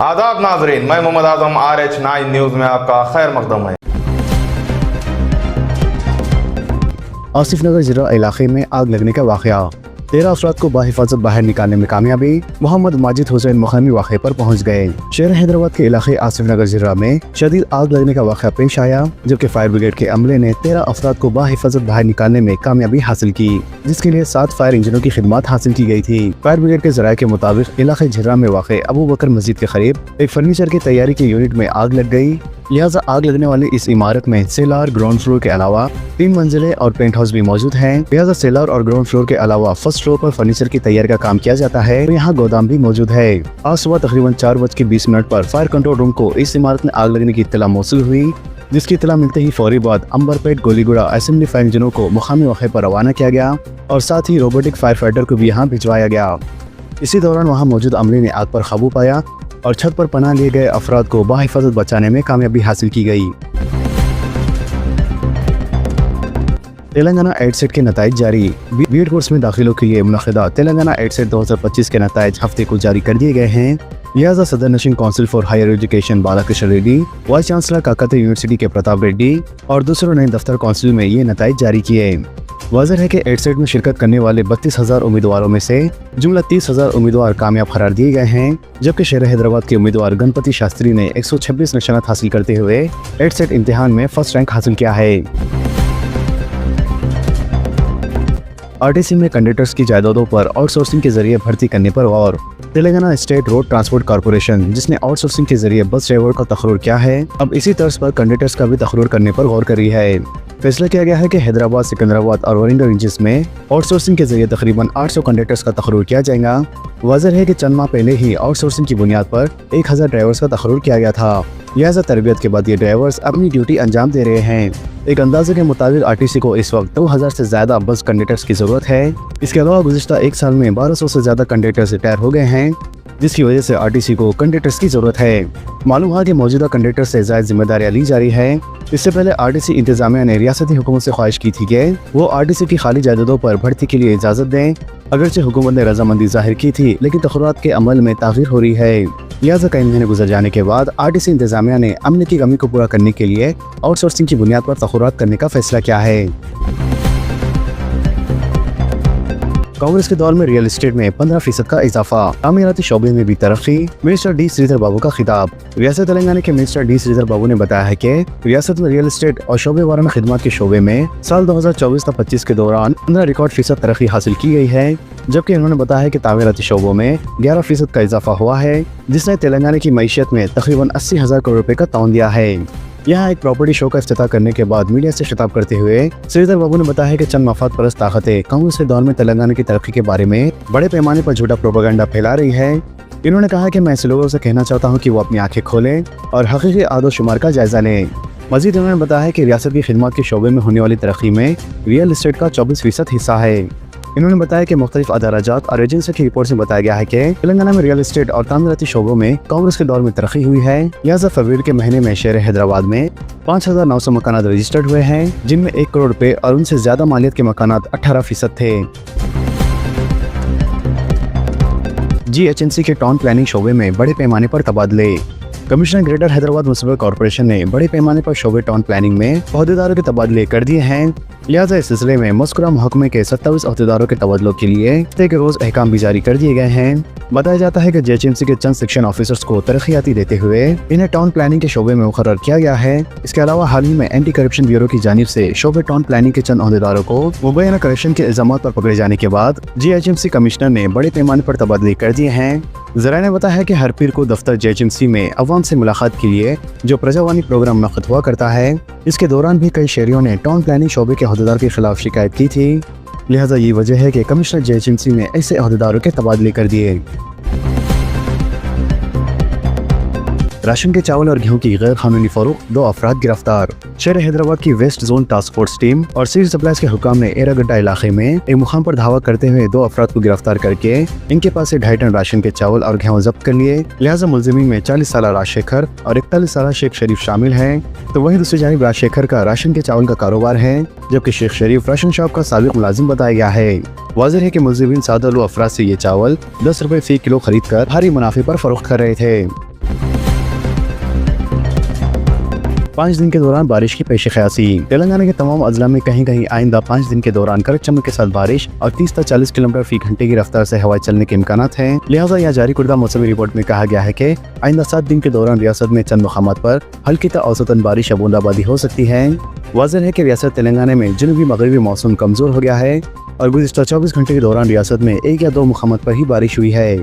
आदाब नाजरीन, मैं मोहम्मद आजम RH9 न्यूज़ में आपका खैर मकदम है। आसिफ नगर ज़िला इलाके में आग लगने का वाक़या, 13 अफराद को बाहिफाजत बाहर निकालने में कामयाबी। मोहम्मद माजिद हुसैन मुकामी वाक़े पर पहुंच गए। शहर हैदराबाद के इलाके आसिफ नगर ज़िला में शदीद आग लगने का वाक़या पेश आया, जबकि फायर ब्रिगेड के अमले ने 13 अफराद को बाहिफाजत बाहर निकालने में कामयाबी हासिल की, जिसके लिए 7 फायर इंजनों की खिदमत हासिल की गई थी। फायर ब्रिगेड के जराये के मुताबिक इलाके झिर्रा में वाक़े अबू बकर मस्जिद के करीब एक फर्नीचर की तैयारी के यूनिट में आग लग गई। लिहाजा आग लगने वाली इस इमारत में सेलार, ग्राउंड फ्लोर के अलावा 3 मंजिलें और पेंट हाउस भी मौजूद हैं। लिहाजा सेलार और ग्राउंड फ्लोर के अलावा फर्स्ट फ्लोर पर फर्नीचर की तैयारी का काम किया जाता है और यहाँ गोदाम भी मौजूद है। आज सुबह तकरीबन 4:20 पर फायर कंट्रोल रूम को इस इमारत में आग लगने की इत्तला मौसूल हुई, जिसकी इत्तला मिलते ही फौरी बाद अंबरपेट गोलीगुड़ा असेंबली फायर इंजनों को मुकामी वाक़े पर रवाना किया गया और साथ ही रोबोटिक फायर फाइटर को भी यहाँ भिजवाया गया। इसी दौरान वहाँ मौजूद अमले ने आग पर काबू पाया और छत पर पनाह लिए गए अफराद को बाहिफाजत बचाने में कामयाबी हासिल की गई। तेलंगाना एडसेट के नताइज जारी, बीएड कोर्स में दाखिलों के लिए मुनक़िदा तेलंगाना एडसेट 2025 के नताइज हफ्ते को जारी कर दिए गए हैं। लिहाजा सदर नशीन council for higher education Balakrishna Reddy, vice chancellor Kakatiya university के प्रताप रेड्डी और दूसरों ने दफ्तर काउंसिल में ये नताइज जारी किए। वाज़ेह है कि एडसेट में शिरकत करने वाले 32,000 उम्मीदवारों में से जुमला 30,000 उम्मीदवार कामयाब करार दिए गए हैं, जबकि शहर हैदराबाद के उम्मीदवार गणपति शास्त्री ने 126 नशानात हासिल करते हुए एडसेट इम्तिहान में फर्स्ट रैंक हासिल किया है। आरटीसी में कंडक्टर्स की जायदादों पर आउटसोर्सिंग के जरिए भर्ती करने पर गौर। Telangana state road transport corporation, जिसने आउटसोर्सिंग के जरिए बस ड्राइवर का तकर्रुर किया है, अब इसी तर्ज पर कंडक्टर्स का भी तकर्रुर करने पर गौर कर रही है। फैसला किया गया है कि हैदराबाद, सिकंदराबाद और वरिंदर रेंजेस में आउटसोर्सिंग के जरिए तकरीबन 800 कंडक्टर्स का तकर्रुर किया जाएगा। वाज़ेह है कि चंद माह पहले ही आउटसोर्सिंग की बुनियाद पर 1000 ड्राइवर्स का तकर्रुर किया गया था। लिहाजा तरबियत के बाद ये ड्राइवर्स अपनी ड्यूटी अंजाम दे रहे हैं। एक अंदाजे के मुताबिक आरटीसी को इस वक्त 2000 से ज्यादा बस कंडक्टर्स की जरूरत है। इसके अलावा गुज़िश्ता 1 साल में 1200 से ज्यादा कंडक्टर्स रिटायर हो गए हैं, जिसकी वजह से आरटीसी को कंडक्टर्स की जरूरत है। मालूम हुआ कि मौजूदा कंडक्टर से ज़ायद जिम्मेदारियां ली जा रही है। इससे पहले आरटीसी इंतजामिया ने रियासती हुकूमत से ख्वाहिश की थी कि वो आरटीसी की खाली जायदादों पर भर्ती के लिए इजाज़त दें। अगरचे हुकूमत ने रजामंदी जाहिर की थी, लेकिन तखर्रुरात के अमल में ताख़ीर हो रही है। लिहाजा कई महीने गुजर जाने के बाद आरटीसी इंतजामिया ने अमले की कमी को पूरा करने के लिए आउटसोर्सिंग की बुनियाद पर तखर्रुरात करने का फैसला किया है। कांग्रेस के दौर में रियल एस्टेट में 15% का इजाफा, तामीराती शोबे में भी तरक्की। मिनिस्टर डी श्रीधर बाबू का खिताब। रियासत तेलंगाना के मिनिस्टर डी श्रीधर बाबू ने बताया है कि रियासत में रियल एस्टेट और शोबे वाराना खिदमत के शोबे में साल 2024-25 के दौरान 15 रिकॉर्ड फीसद तरक्की हासिल की गई है, जबकि उन्होंने बताया कि तामीराती शोबों में 11% का इजाफा हुआ है, जिसने तेलंगाना की मईशत में तकरीबन 80,000 करोड़ रुपए का ताउन दिया है। यहाँ एक प्रॉपर्टी शो का इफ्तिताह करने के बाद मीडिया से खिताब करते हुए श्रीधर बाबू ने बताया कि चंद मफाद परस्त ताकतें कांग्रेस के दौर में तेलंगाना की तरक्की के बारे में बड़े पैमाने पर झूठा प्रोपेगेंडा फैला रही है। इन्होंने कहा कि मैं ऐसे लोगों से कहना चाहता हूँ कि वो अपनी आंखें खोलें और हकीकी आदो-शुमार का जायजा लें। मजीद उन्होंने बताया कि रियासत की खिदमत के शोबे में होने वाली तरक्की में रियल एस्टेट का 24% हिस्सा है। इन्होंने बताया कि मुख्तलिफ अदाराजात और एजेंसी की रिपोर्ट से बताया गया है कि तेलंगाना में रियल एस्टेट और तामीराती शोबों में कांग्रेस के दौर में तरक्की हुई है। लिहाजा फरवरी के महीने में शहर हैदराबाद में 5900 मकानात रजिस्टर्ड हुए हैं, जिनमें 1 करोड़ रुपए और उनसे ज्यादा मालियत के मकानात 18% थे। GHMC के टाउन प्लानिंग शोबे में बड़े पैमाने पर तबादले। Commissioner greater Hyderabad municipal corporation ने बड़े पैमाने पर शोबे टाउन प्लानिंग में अहदेदारों के तबादले कर दिए हैं। लिहाजा इस सिलसिले में मज़कूरा महकमे के 27 अहदेदारों के तबादलों के लिए हफ्ते के रोज अहकाम भी जारी कर दिए गए हैं। बताया जाता है कि GHMC के चंद सेक्शन ऑफिसर्स को तरक्याती देते हुए इन्हें टाउन प्लानिंग के शोबे में मुकर्रर किया गया है। इसके अलावा हाल ही में एंटी करप्शन ब्यूरो की जानिब से शोबे टाउन प्लानिंग के चंद अहदेदारों को मुबैना करप्शन के इल्जाम पर पकड़े जाने के बाद GHMC कमिश्नर ने बड़े पैमाने पर तबादले कर दिए हैं। ज़राए ने बताया है कि हर पीर को दफ्तर GHMC में अवाम से मुलाकात के लिए जो प्रजावानी प्रोग्राम मुनक़्क़िद हुआ करता है, इसके दौरान भी कई शहरियों ने टाउन प्लानिंग शोबे के अहदेदार के खिलाफ शिकायत की थी। लिहाजा ये वजह है कि कमिश्नर GHMC ने ऐसे अहदेदारों के तबादले कर दिए। राशन के चावल और गेहूं की गैर कानूनी फरोख्त, 2 अफराद गिरफ्तार। शहर हैदराबाद की west zone task force team और सिविल सप्लाईज के हुकाम ने एरागड्डा इलाके में एक मुकाम पर धावा करते हुए 2 अफराद को गिरफ्तार करके इनके पास से 2.5 टन राशन के चावल और गेहूं जब्त कर लिए। लिहाजा मुलजिमीन में 40 साल राजशेखर और 41 साल शेख शरीफ शामिल हैं। तो वहीं दूसरी जानिब राजशेखर का राशन के चावल का कारोबार है, जबकि शेख शरीफ राशन शॉप का साबिक मुलाजिम बताया गया है। वाज़ेह है कि मुलजिमीन सादा अफराद से ये चावल 10 रुपए फी किलो खरीद कर भारी मुनाफे पर फरोख्त कर रहे थे। 5 दिन के दौरान बारिश की पेश ख्यासी। तेलंगाना के तमाम अजला में कहीं कहीं आइंदा 5 दिन के दौरान गरज चमक के साथ बारिश और 30 से 40 किलोमीटर फी घंटे की रफ्तार से हवाएं चलने के इम्कानात हैं। लिहाजा यहाँ जारी कुर्दा मौसमी रिपोर्ट में कहा गया है कि आइंदा 7 दिन के दौरान रियासत में चंद मकामात पर हल्की ता औसतन बारिश या बूंदाबांदी हो सकती है। वाज़ेह है कि रियासत तेलंगाना में जनूबी मगरबी मौसम कमजोर हो गया है और गुज़िश्ता 24 घंटे के दौरान रियासत में 1 या 2 मकामात पर ही बारिश हुई है।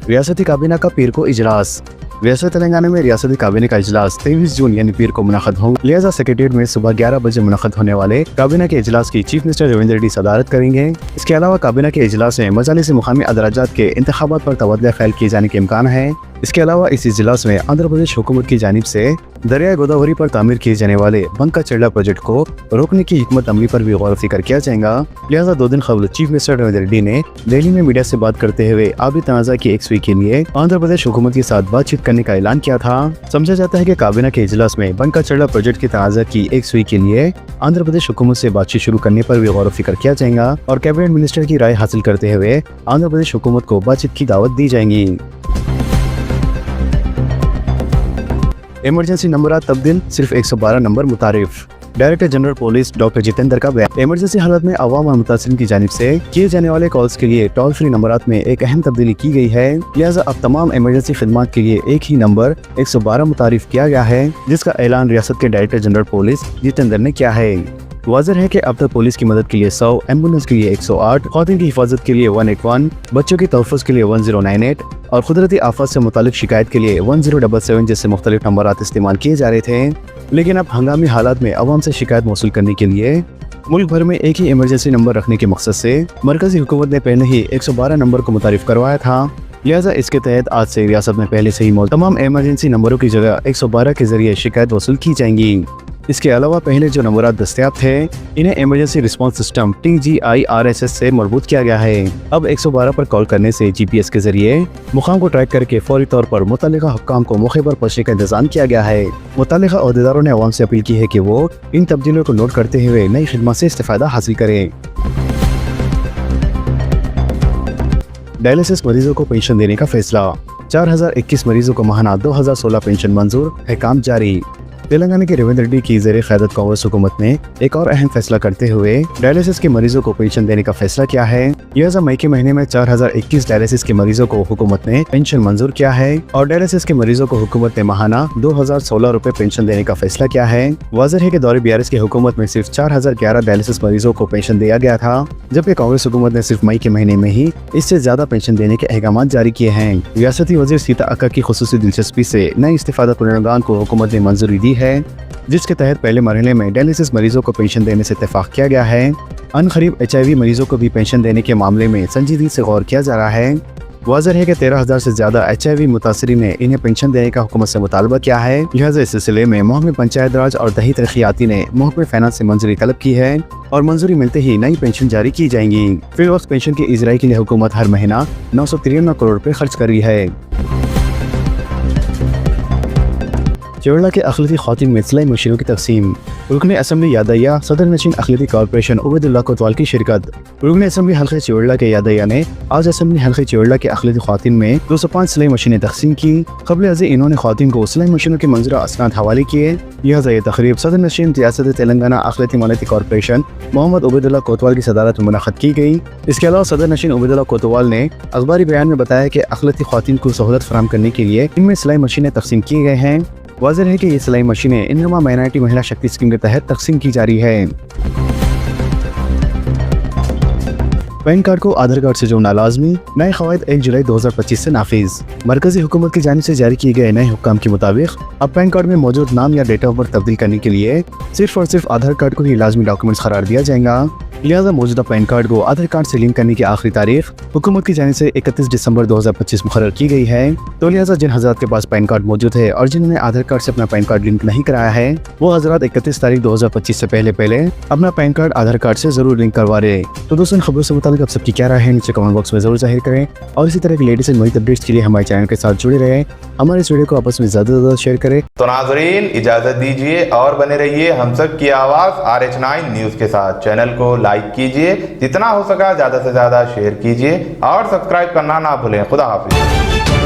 रियासती काबीना का पीर को इजलास। रियासत तेलंगाना में रियासती काबीना का इजलास 23 जून यानी पीर को मुनक़द हो। लिहाजा सेक्रेटेरिएट में सुबह 11 बजे मुनक़द होने वाले काबीना के इजलास की चीफ मिनिस्टर रविंद्र रेड्डी सदारत करेंगे। इसके अलावा काबीना के इजलास में मजालिस मुकामी अदराजात के इंतखाबात पर तवज्जो ख्याल किए जाने के इम्कान है। इसके अलावा इस इजलास में आंध्र प्रदेश हुकूमत की जानिब से दरिया गोदावरी पर तामीर किए जाने वाले बंका चेरला प्रोजेक्ट को रोकने की हिकमत अमली पर भी गौर फिक्र किया जाएगा। लिहाजा 2 दिन कबल चीफ मिनिस्टर रविंद्र रेड्डी ने दिल्ली में मीडिया से बात करते हुए आबी तनाज़ा की एक सुई के लिए आंध्र प्रदेश हुकूमत के साथ बातचीत करने का ऐलान किया था। समझा जाता है कि काबीना के इजलास में बंका चेरला प्रोजेक्ट के तनाज़ा की एक सुई के लिए आंध्र प्रदेश हुकूमत से बातचीत शुरू करने पर भी गौर फिक्र किया जाएगा और कैबिनेट मिनिस्टर की राय हासिल करते हुए आंध्र प्रदेश हुकूमत को बातचीत की दावत दी जाएगी। इमरजेंसी नंबरात तब्दील, सिर्फ 112 नंबर मुतारिफ। Director general police doctor Jitendra का बयान। इमरजेंसी हालत में अवाम और मुतासिरीन की जानिब से किए जाने वाले कॉल्स के लिए टोल फ्री नंबरात में एक अहम तब्दीली की गई है। लिहाजा अब तमाम इमरजेंसी खिदमात के लिए एक ही नंबर 112 मुतारिफ किया गया है, जिसका ऐलान रियासत के डायरेक्टर जनरल पुलिस जितेंद्र ने किया है। वाज़ेह है कि अब तक पुलिस की मदद के लिए 100, एम्बुलेंस के लिए 108, ख़वातीन की हिफाजत के लिए 181, बच्चों की तहफ़्फ़ुज़ के लिए 1098 और कुदरती आफत से मुतालिक शिकायत के लिए 1077 जैसे मुख्तलिफ नंबरात इस्तेमाल किए जा रहे थे। लेकिन अब हंगामी हालात में अवाम से शिकायत मौसूल करने के लिए मुल्क भर में एक ही इमरजेंसी नंबर रखने के मकसद से मरकजी हुकूमत ने पहले ही 112 नंबर को मुतारिफ करवाया था। लिहाजा इसके तहत आज से रियासत में पहले से ही मौजूद तमाम इमरजेंसी नंबरों की जगह 112 के जरिए शिकायत वसूल की जाएंगी। इसके अलावा पहले जो नंबरात दस्तयाब थे इन्हें इमरजेंसी रिस्पांस सिस्टम TGIRSS से मरबूत किया गया है। अब 112 पर कॉल करने से GPS के जरिए मुकाम को ट्रैक करके फौरी तौर पर मुतल्लिका हुक्काम को मौके पर पहुंचने का इंतजाम किया गया है। मुतल्लिका अहदेदारों ने अवाम से अपील की है कि वो इन तब्दीलियों को नोट करते हुए नई खिदमत से इस्तेफादा हासिल करें। डायलिसिस मरीजों को पेंशन देने का फैसला। 4021 मरीजों को माहाना 2016 पेंशन मंजूर है, काम जारी। तेलंगाना के रविंद्र रेड्डी की ज़ेरे क़यादत कांग्रेस हुकूमत ने एक और अहम फैसला करते हुए डायलिसिस के मरीजों को पेंशन देने का फैसला किया है। लिहाजा मई के महीने में 4021 डायलिसिस के मरीजों को हुकूमत ने पेंशन मंजूर किया है और डायलिसिस के मरीजों को हुकूमत ने माहाना 2016 रुपए पेंशन देने का फैसला किया है। वाज़ेह है कि दौरे BRS की हुकूमत में सिर्फ 4011 डायलिसिस मरीजों को पेंशन दिया गया था, जबकि कांग्रेस हुकूमत ने सिर्फ मई के महीने में ही इससे ज्यादा पेंशन देने के अहकाम जारी किए हैं। रियासती वज़ीर सीता अक्का की खुसूसी दिलचस्पी से नए इस्तिफादा कुनरगान को हुकूमत ने मंजूरी दी है, जिसके तहत पहले मरहले में डायलिसिस मरीजों को पेंशन देने से इत्तेफाक किया गया है। अनकरीब HIV मरीजों को भी पेंशन देने के मामले में संजीदगी से गौर किया जा रहा है। वाज़ेह है कि 13,000 से ज्यादा HIV मुतासरीन ने इन्हें पेंशन देने का हुकूमत से मुतालबा किया है। लिहाजा इस सिलसिले में महकमे पंचायत राज और दही तरक्याती ने महकमे फाइनेंस से मंजूरी तलब की है और मंजूरी मिलते ही नई पेंशन जारी की जाएंगी। फिर वक्त पेंशन की इजराई के लिए हुकूमत हर महीना 953 करोड़ रुपए खर्च कर रही है। चेवड़ा के अखिलती ख़वातीन में सिलाई मशीनों की तकसीम। रुकन असम्बली यादैया सदर नशीन अखिलती कॉर्पोरेशन उबैदुल्लाह कोतवाल की शिरकत। रुकन असम्बली हल्के चेवड़ा के यादैया ने आज असम्बली हल्के चेवड़ा के अखिलती ख़वातीन में 205 सिलाई मशीनें तकसीम की। क़ब्ल अज़ी इन्होंने ख़वातीन को सिलाई मशीनों के मंजूरा असनाद हवाले किए। लिहाजा ये तकरीब सदर नशीन रियासत तेलंगाना अखिलती मालियाती कॉर्पोरेशन मोहम्मद उबैदुल्लाह कोतवाल की सदारत में मुनक़्क़द की गई। इसके अलावा सदर नशीन उबैदुल्लाह कोतवाल ने अखबारी बयान में बताया कि अखिलती ख़वातीन को सहूलत फराहम करने के लिए इनमें सिलाई मशीनें तकसीम की गए हैं। वाज़ेह है कि ये सिलाई मशीनें इनरमा माइनॉरिटी महिला शक्ति स्कीम के तहत तकसीम की जा रही है। पैन कार्ड को आधार कार्ड से जोड़ना लाजमी, नए क़वायद 1 जुलाई 2025 से नाफिज। मरकजी हुकूमत की जानिब से जारी किए गए नए हुक्काम के मुताबिक अब पैन कार्ड में मौजूद नाम या डेट ऑफ बर्थ तब्दील करने के लिए सिर्फ और सिर्फ आधार कार्ड को ही लाजमी डॉक्यूमेंट्स करार दिया जाएगा। लिहाजा मौजूदा पैन कार्ड को आधार कार्ड से लिंक करने की आखिरी तारीख हुकूमत की जानिब से 31 दिसंबर 2025 मुकर्रर की गई है। तो लिहाजा जिन हज़रात के पास पैन कार्ड मौजूद है और जिन्होंने आधार कार्ड से अपना पैन कार्ड लिंक नहीं कराया है, वो हज़रात 31 तारीख 2025 से पहले अपना पैन कार्ड आधार कार्ड से जरूर लिंक करवा रहे। तो दोस्तों, इन खबरों से मुताबिक आप सबकी क्या राय है नीचे कमेंट बॉक्स में जरूर जाहिर करें और इसी तरह की लेटेस्ट एंड नई अपडेट्स के लिए हमारे चैनल के साथ जुड़े रहें। हमारे इस वीडियो को आपस में ज़्यादा से ज़्यादा शेयर करें। तो नाजरीन, इजाजत दीजिए और बने रहिए हम सब की आवाज़ RH9 न्यूज़ के साथ। चैनल को लाइक कीजिए, जितना हो सका ज़्यादा से ज़्यादा शेयर कीजिए और सब्सक्राइब करना ना भूलें। खुदा हाफिज़।